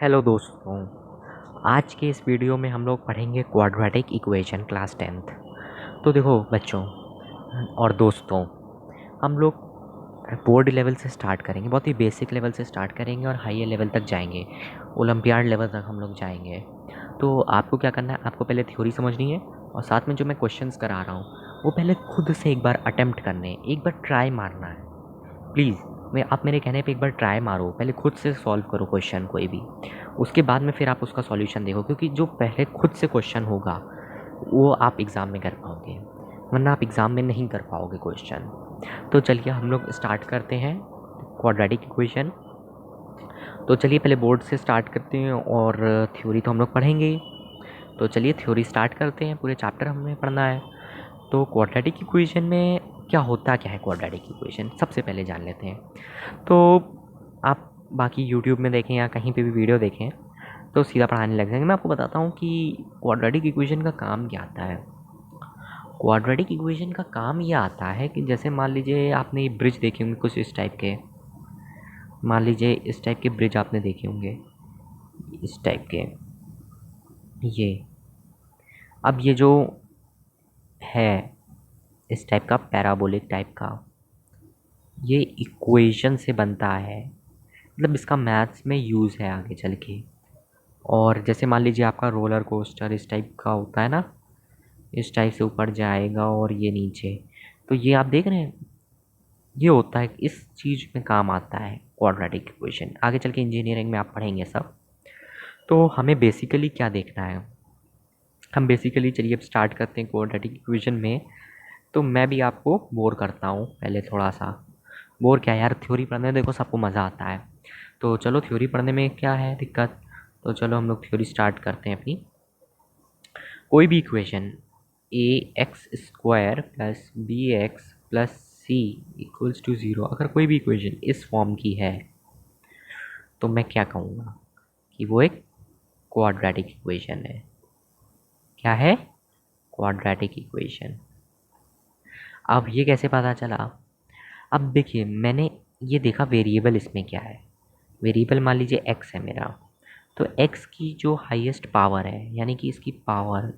Hello दोस्तों। आज के इस वीडियो में हम लोग पढ़ेंगे क्वाड्रेटिक इक्वेशन क्लास 10th। तो देखो बच्चों और दोस्तों, हम लोग बोर्ड लेवल से स्टार्ट करेंगे, बहुत ही बेसिक लेवल से स्टार्ट करेंगे और हाई लेवल तक जाएंगे, ओलंपियाड लेवल तक हम लोग जाएंगे। तो आपको क्या करना है, आपको पहले थ्योरी समझनी है और साथ में जो मैं क्वेश्चंस करा रहा हूँ वो पहले खुद से एक बार अटेम्प्ट करने हैं, एक बार ट्राई मारना है। प्लीज़ मैं आप मेरे कहने पे एक बार ट्राई मारो, पहले खुद से सॉल्व करो क्वेश्चन कोई भी, उसके बाद में फिर आप उसका सॉल्यूशन देखो, क्योंकि जो पहले खुद से क्वेश्चन होगा वो आप एग्ज़ाम में कर पाओगे, वरना आप एग्ज़ाम में नहीं कर पाओगे क्वेश्चन। तो चलिए हम लोग स्टार्ट करते हैं क्वाड्रेटिक इक्वेशन। तो चलिए पहले बोर्ड से स्टार्ट करते हैं और थ्योरी तो हम लोग पढ़ेंगे ही। तो चलिए थ्योरी स्टार्ट करते हैं, पूरे चैप्टर हमें पढ़ना है। तो क्वाड्रेटिक इक्वेशन में क्या है क्वाड्रेटिक इक्वेशन, सबसे पहले जान लेते हैं। तो आप बाकी यूट्यूब में देखें या कहीं पे भी वीडियो देखें तो सीधा पढ़ाने लग जाएंगे। मैं आपको बताता हूँ कि क्वाड्रेटिक इक्वेशन का काम क्या आता है। क्वाड्रेटिक इक्वेशन का काम ये आता है कि जैसे मान लीजिए आपने ये ब्रिज देखे होंगे कुछ इस टाइप के, मान लीजिए इस टाइप के ब्रिज आपने देखे होंगे, इस टाइप के, ये अब ये जो है इस टाइप का पैराबोलिक टाइप का, ये इक्वेशन से बनता है, मतलब इसका मैथ्स में यूज़ है आगे चल के। और जैसे मान लीजिए आपका रोलर कोस्टर इस टाइप का होता है ना, इस टाइप से ऊपर जाएगा और ये नीचे, तो ये आप देख रहे हैं, ये होता है, इस चीज़ में काम आता है क्वाड्रेटिक इक्वेशन। आगे चल के इंजीनियरिंग में आप पढ़ेंगे सब। तो हमें बेसिकली क्या देखना है, हम बेसिकली चलिए अब स्टार्ट करते हैं क्वाड्रेटिक इक्वेशन में। तो मैं भी आपको बोर करता हूँ पहले थोड़ा सा। बोर क्या यार, थ्योरी पढ़ने में देखो सबको मज़ा आता है, तो चलो थ्योरी पढ़ने में क्या है दिक्कत। तो चलो हम लोग थ्योरी स्टार्ट करते हैं अपनी। कोई भी equation A x square plus B x plus C equals to zero, अगर कोई भी इक्वेशन इस फॉर्म की है तो मैं क्या कहूँगा कि वो एक क्वाड्रेटिक इक्वेशन है। क्या है? Quadratic equation. अब ये कैसे पता चला? अब देखिए मैंने ये देखा वेरिएबल इसमें क्या है। वेरिएबल मान लीजिए एक्स है मेरा, तो एक्स की जो हाईएस्ट पावर है, यानी कि इसकी पावर,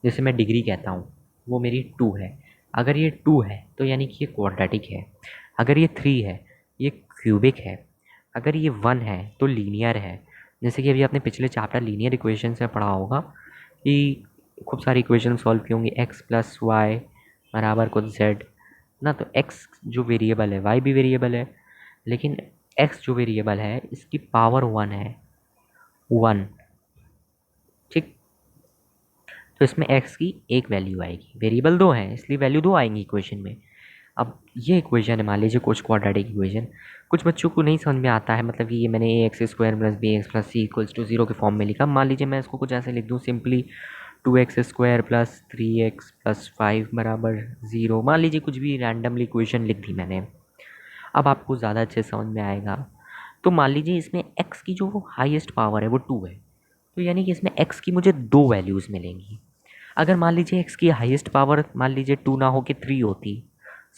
जैसे मैं डिग्री कहता हूँ, वो मेरी 2 है। अगर ये 2 है तो यानी कि ये क्वाड्रेटिक है। अगर ये 3 है ये क्यूबिक है। अगर ये 1 है तो लीनियर है। जैसे कि अभी आपने पिछले चैप्टर लीनियर इक्वेशन से पढ़ा होगा कि खूब सारी इक्वेशन सॉल्व की होंगी, एक्स प्लस वाई बराबर कुछ जेड ना। तो एक्स जो वेरिएबल है, वाई भी वेरिएबल है, लेकिन एक्स जो वेरिएबल है इसकी पावर 1 है, 1। ठीक, तो इसमें x की एक वैल्यू आएगी, वेरिएबल 2 है इसलिए वैल्यू 2 आएंगी इक्वेशन में। अब ये इक्वेशन है मान लीजिए कुछ क्वाड्रेटिक इक्वेशन, कुछ बच्चों को नहीं समझ में आता है, मतलब कि ये मैंने A x square plus B x plus C equals to zero के फॉर्म में लिखा। मान लीजिए मैं इसको कुछ ऐसे लिख दूँ simply, 2x² plus 3x plus 5 बराबर ज़ीरो, मान लीजिए कुछ भी रैंडमली इक्वेशन लिख दी मैंने। अब आपको ज़्यादा अच्छे समझ में आएगा। तो मान लीजिए इसमें x की जो हाईएस्ट पावर है वो 2 है, तो यानी कि इसमें x की मुझे दो वैल्यूज़ मिलेंगी। अगर मान लीजिए x की हाईएस्ट पावर मान लीजिए 2 ना हो के 3 होती,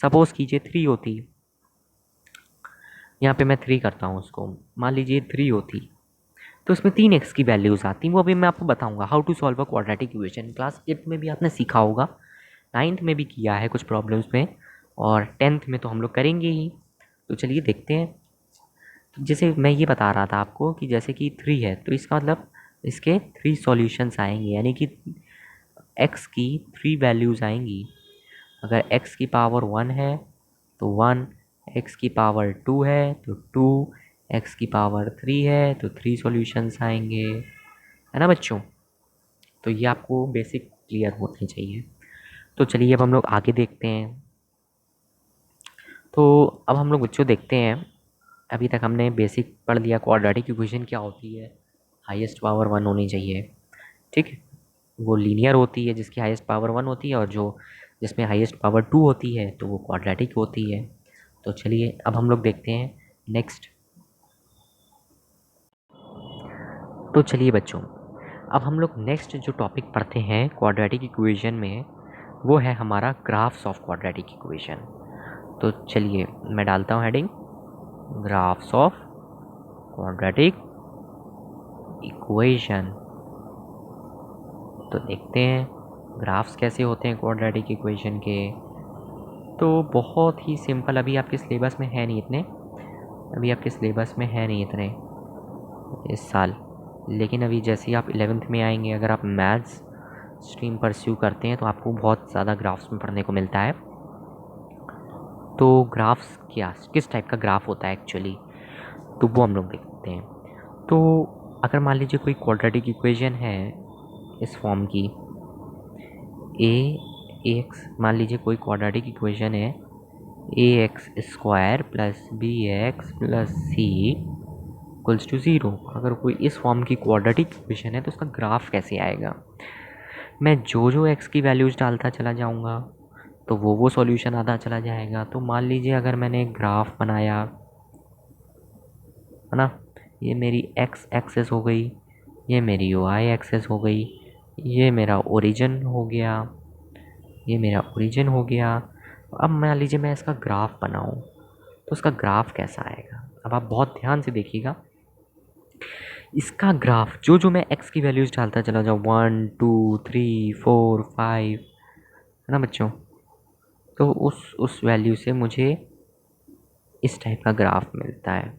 सपोज कीजिए 3 होती, यहाँ पे मैं 3 करता हूँ उसको, मान लीजिए 3 होती, तो इसमें 3x की वैल्यूज़ आती, वो अभी मैं आपको बताऊंगा how to solve a quadratic equation. Class 8 में भी आपने सीखा होगा, 9th में भी किया है कुछ प्रॉब्लम्स में, और 10th में तो हम लोग करेंगे ही। तो चलिए देखते हैं। तो जैसे मैं ये बता रहा था आपको कि जैसे कि 3 है तो इसका मतलब इसके 3 सॉल्यूशंस आएंगे, यानी कि x की 3 वैल्यूज़ आएंगी। अगर x की पावर 1 है तो 1, x की पावर 2 है तो 2, x की पावर 3 है तो 3 सॉल्यूशंस आएंगे, है ना बच्चों। तो ये आपको बेसिक क्लियर होनी चाहिए। तो चलिए अब हम लोग आगे देखते हैं। तो अब हम लोग बच्चों देखते हैं, अभी तक हमने बेसिक पढ़ लिया क्वाड्रेटिक इक्वेशन क्या होती है, हाईएस्ट पावर 1 होनी चाहिए। ठीक है, वो लीनियर होती है जिसकी हाईएस्ट पावर 1 होती है, और जो जिसमें हाईएस्ट पावर 2 होती है तो वो क्वाड्रेटिक होती है। तो चलिए अब हम लोग देखते हैं नेक्स्ट। तो चलिए बच्चों, अब हम लोग नेक्स्ट जो टॉपिक पढ़ते हैं क्वाड्रेटिक इक्वेशन में, वो है हमारा ग्राफ्स ऑफ क्वाड्रेटिक इक्वेशन। तो चलिए मैं डालता हूँ heading, graphs of quadratic equation. तो देखते हैं ग्राफ्स कैसे होते हैं क्वाड्रेटिक इक्वेशन के। तो बहुत ही सिंपल, अभी आपके सिलेबस में है नहीं इतने, अभी आपके सिलेबस में है नहीं इतने इस साल, लेकिन अभी जैसे ही आप 11th में आएंगे, अगर आप मैथ्स स्ट्रीम परस्यू करते हैं तो आपको बहुत ज़्यादा ग्राफ्स में पढ़ने को मिलता है। तो ग्राफ्स क्या, किस टाइप का ग्राफ होता है एक्चुअली, तो वो हम लोग देखते हैं। तो अगर मान लीजिए कोई क्वाड्रेटिक इक्वेशन है इस फॉर्म की, ए एक्स, मान लीजिए कोई क्वाड्रेटिक इक्वेशन है A x square plus B x plus C equals to zero. अगर कोई इस फॉर्म की क्वाड्रेटिक इक्वेशन है तो उसका ग्राफ कैसे आएगा। मैं जो जो एक्स की वैल्यूज़ डालता चला जाऊँगा तो वो सॉल्यूशन आता चला जाएगा। तो मान लीजिए अगर मैंने एक ग्राफ बनाया है ना, ये मेरी एक्स एक्सेस हो गई, ये मेरी वाई एक्सेस हो गई, ये मेरा ओरिजिन हो गया, ये मेरा ओरिजिन हो गया। अब मान लीजिए मैं इसका ग्राफ बनाऊँ तो उसका ग्राफ कैसा आएगा। अब आप बहुत ध्यान से देखिएगा, इसका ग्राफ जो जो मैं एक्स की वैल्यूज़ डालता चला जाऊँ 1 2 3 4 5, है ना बच्चों, तो उस वैल्यू से मुझे इस टाइप का ग्राफ मिलता है।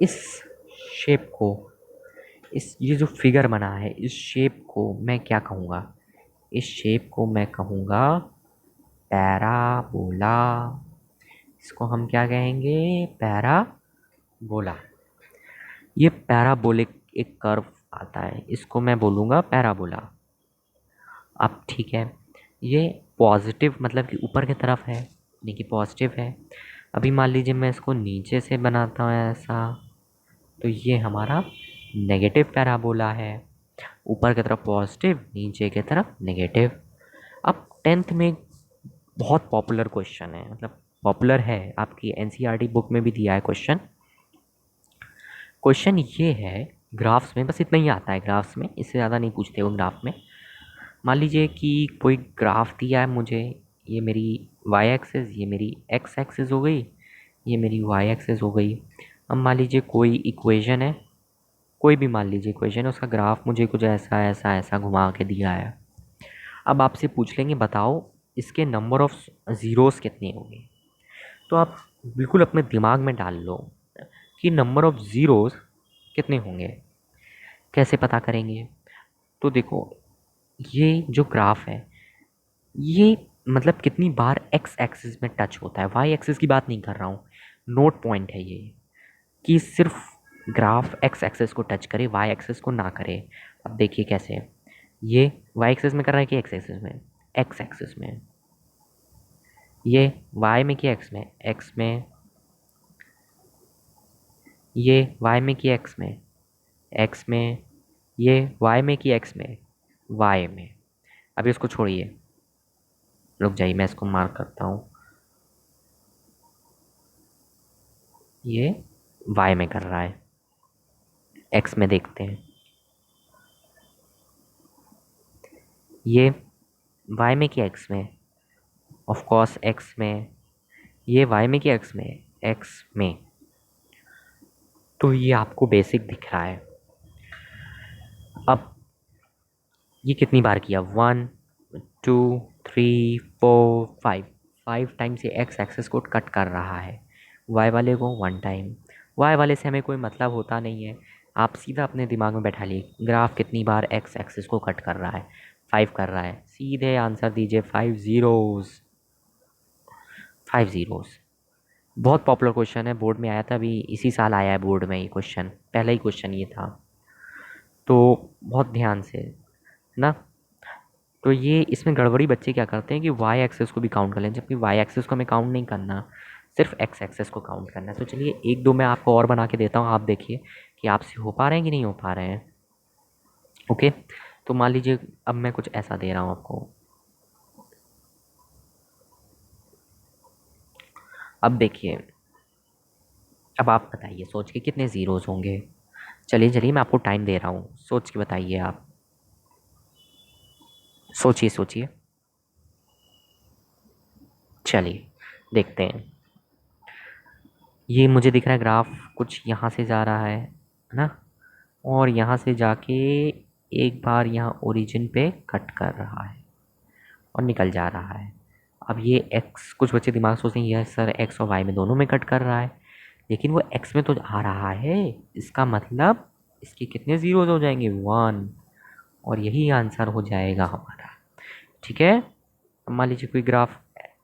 इस शेप को, इस ये जो फिगर बना है, इस शेप को मैं क्या कहूँगा, इस शेप को मैं कहूँगा पैराबोला। इसको हम क्या कहेंगे, पैराबोला। ये पैराबोलिक एक कर्व आता है, इसको मैं बोलूँगा पैराबोला। अब ठीक है, ये पॉजिटिव मतलब कि ऊपर की तरफ है, यानी कि पॉजिटिव है। अभी मान लीजिए मैं इसको नीचे से बनाता हूँ ऐसा, तो ये हमारा नेगेटिव पैराबोला है। ऊपर की तरफ पॉजिटिव, नीचे की तरफ नेगेटिव। अब 10th में बहुत पॉपुलर क्वेश्चन है, मतलब पॉपुलर है, आपकी एनसीईआरटी बुक में भी दिया है क्वेश्चन। क्वेश्चन ये है, ग्राफ्स में बस इतना ही आता है, ग्राफ्स में इससे ज़्यादा नहीं पूछते वो ग्राफ में। मान लीजिए कि कोई ग्राफ दिया है मुझे, ये मेरी वाई एक्सेस, ये मेरी एक्स एक्सेस हो गई, ये मेरी वाई एक्सेस हो गई। अब मान लीजिए कोई इक्वेशन है, कोई भी मान लीजिए इक्वेशन है, उसका ग्राफ मुझे कुछ ऐसा ऐसा ऐसा घुमा के दिया है। अब आपसे पूछ लेंगे बताओ इसके नंबर ऑफ ज़ीरोस कितने होंगे। तो आप बिल्कुल अपने दिमाग में डाल लो कि नंबर ऑफ ज़ीरोस कितने होंगे। कैसे पता करेंगे, तो देखो ये जो ग्राफ है, ये मतलब कितनी बार एक्स एक्सिस में टच होता है, वाई एक्सिस की बात नहीं कर रहा हूँ। नोट पॉइंट है ये कि सिर्फ ग्राफ एक्स एक्सिस को टच करे, वाई एक्सिस को ना करे। अब देखिए कैसे, ये वाई एक्सिस में कर रहा है कि एक्स एक्सिस में, एक्स एक्सिस में। ये वाई में कि एक्स में, एक्स में। ये वाई में कि एक्स में, एक्स में। ये वाई में कि एक्स में, वाई में। अभी इसको छोड़िए, रुक जाइए मैं इसको मार्क करता हूँ। ये वाई में कर रहा है, एक्स में देखते हैं। ये वाई में कि एक्स में, ऑफ कोर्स एक्स में। ये वाई में कि एक्स में, एक्स में। तो ये आपको बेसिक दिख रहा है। अब ये कितनी बार किया, 1 2 3 4 5, 5 टाइम्स ये एक्स एक्सेस को कट कर रहा है। वाई वाले को 1 टाइम। वाई वाले से हमें कोई मतलब होता नहीं है, आप सीधा अपने दिमाग में बैठा लिए ग्राफ कितनी बार एक्स एक्सेस को कट कर रहा है, 5 कर रहा है। सीधे आंसर दीजिए 5 ज़ीरोज़, 5 ज़ीरोज़। बहुत पॉपुलर क्वेश्चन है, बोर्ड में आया था, अभी इसी साल आया है बोर्ड में ये क्वेश्चन, पहला ही क्वेश्चन ये था। तो बहुत ध्यान से ना, तो ये इसमें गड़बड़ी बच्चे क्या करते हैं कि वाई एक्सेस को भी काउंट कर लें, जबकि वाई एक्सेस को हमें काउंट नहीं करना, सिर्फ एक्स एक्सेस को काउंट करना है। तो चलिए एक दो मैं आपको और बना के देता हूँ, आप देखिए कि आपसे हो पा रहे हैं कि नहीं हो पा रहे हैं। ओके, तो मान लीजिए अब मैं कुछ ऐसा दे रहा हूँ आपको। अब देखिए, अब आप बताइए सोच के कितने ज़ीरोज़ होंगे। चलिए चलिए मैं आपको टाइम दे रहा हूँ, सोच के बताइए आप, सोचिए सोचिए। चलिए देखते हैं। ये मुझे दिख रहा है ग्राफ कुछ यहाँ से जा रहा है ना, और यहाँ से जाके एक बार यहाँ ओरिजिन पे कट कर रहा है और निकल जा रहा है। अब ये एक्स, कुछ बच्चे दिमाग सोचते हैं यह सर एक्स और वाई में दोनों में कट कर रहा है, लेकिन वो एक्स में तो आ रहा है, इसका मतलब इसके कितने ज़ीरोज़ हो जाएंगे, 1, और यही आंसर हो जाएगा हमारा। ठीक है। अब मान लीजिए कोई ग्राफ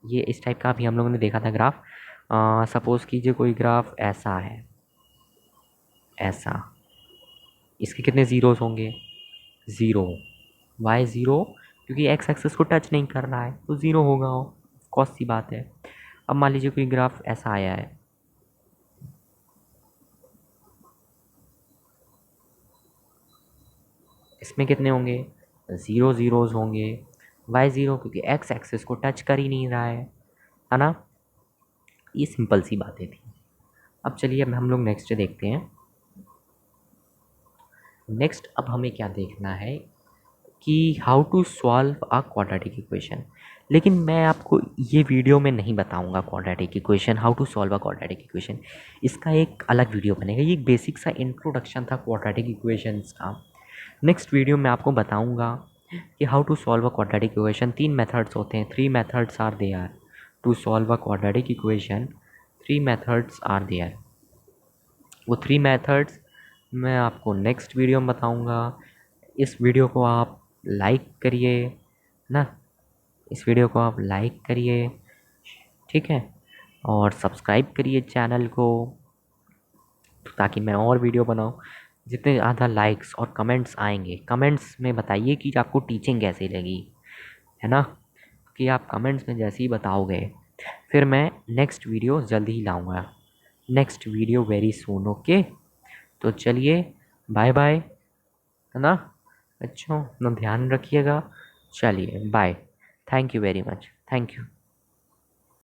ये इस टाइप का भी हम लोगों ने देखा था ग्राफ। सपोज़ कीजिए कोई ग्राफ ऐसा है, ऐसा, इसके कितने ज़ीरोज़ होंगे, ज़ीरो, वाई ज़ीरो, क्योंकि एक्स एक्सेस को टच नहीं कर रहा है तो ज़ीरो होगा, कौन सी बात है। अब मान लीजिए कोई ग्राफ ऐसा आया है, इसमें कितने होंगे, ज़ीरो ज़ीरोज़ होंगे, वाई ज़ीरो क्योंकि एक्स एक्सेस को टच कर ही नहीं रहा है ना। ये सिंपल सी बातें थी। अब चलिए अब हम लोग नेक्स्ट देखते हैं। नेक्स्ट अब हमें क्या देखना है कि how to solve a quadratic equation. लेकिन मैं आपको ये वीडियो में नहीं बताऊंगा quadratic equation, how to solve a quadratic equation. इसका एक अलग वीडियो बनेगा। ये एक बेसिक सा इंट्रोडक्शन था क्वाड्रेटिक इक्वेशंस का। नेक्स्ट वीडियो में आपको बताऊंगा कि how to solve a quadratic equation. 3 methods होते हैं, 3 methods are there to solve a quadratic equation, 3 methods are there. वो 3 मेथड्स मैं आपको नेक्स्ट वीडियो में बताऊंगा। इस वीडियो को आप लाइक करिए ना, इस वीडियो को आप लाइक करिए, ठीक है, और सब्सक्राइब करिए चैनल को ताकि मैं और वीडियो बनाऊं। जितने ज़्यादा लाइक्स और कमेंट्स आएंगे, कमेंट्स में बताइए कि आपको टीचिंग कैसी लगी, है ना, कि आप कमेंट्स में जैसे ही बताओगे फिर मैं नेक्स्ट वीडियो जल्दी ही लाऊंगा। Next video very soon, okay. तो चलिए, बाय बाय, है ना, बच्चों अपना ध्यान रखिएगा। चलिए bye, thank you very much, thank you.